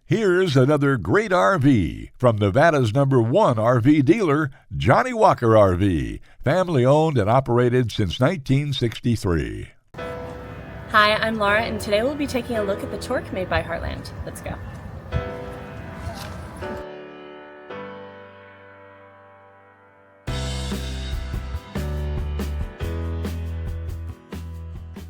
Here's another great RV from Nevada's #1 RV dealer, Johnnie Walker RV, family owned and operated since 1963. Hi, I'm Laura, and today we'll be taking a look at the Torque made by Heartland. Let's go.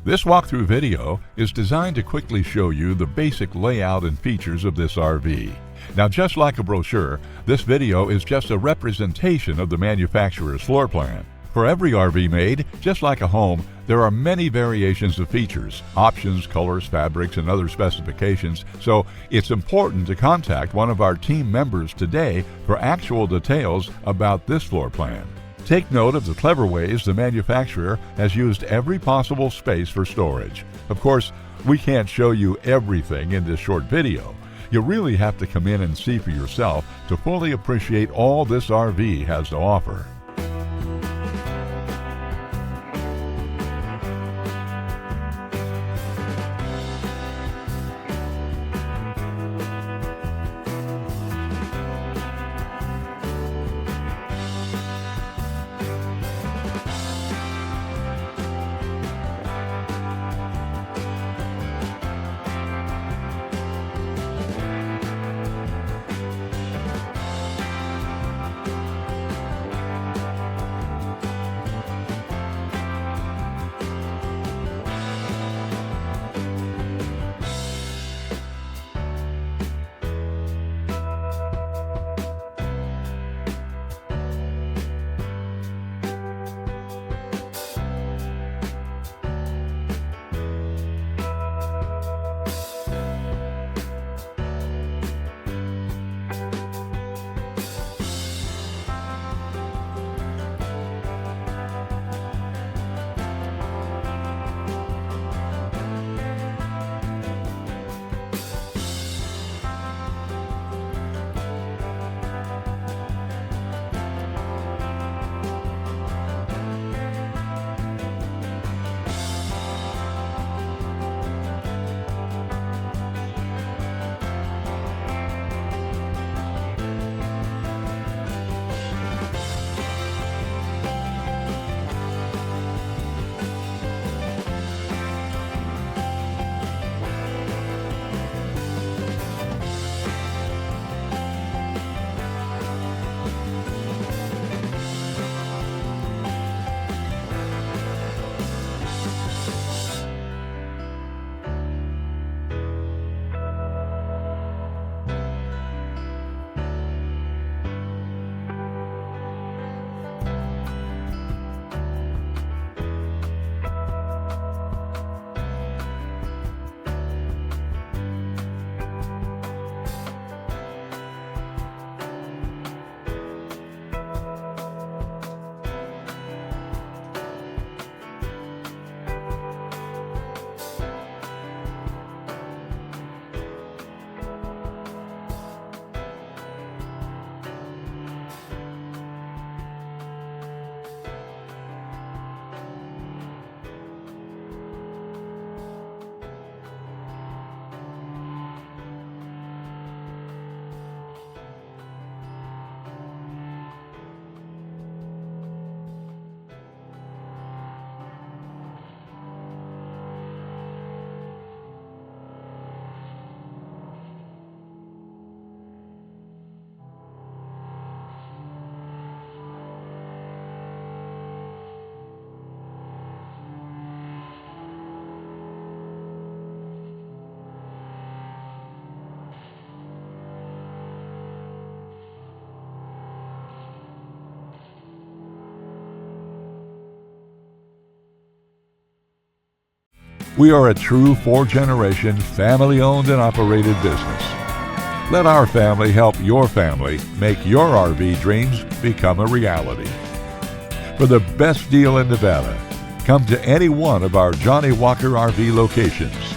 This walkthrough video is designed to quickly show you the basic layout and features of this RV. Now, just like a brochure, this video is just a representation of the manufacturer's floor plan. For every RV made, just like a home, there are many variations of features, options, colors, fabrics, and other specifications, so it's important to contact one of our team members today for actual details about this floor plan. Take note of the clever ways the manufacturer has used every possible space for storage. Of course, we can't show you everything in this short video. You really have to come in and see for yourself to fully appreciate all this RV has to offer. We are a true 4-generation, family-owned and operated business. Let our family help your family make your RV dreams become a reality. For the best deal in Nevada, come to any one of our Johnnie Walker RV locations.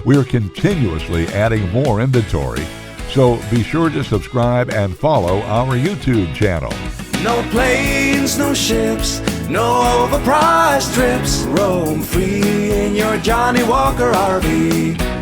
We are continuously adding more inventory, so be sure to subscribe and follow our YouTube channel. No planes, no ships, no overpriced trips. Roam free in your Johnnie Walker RV.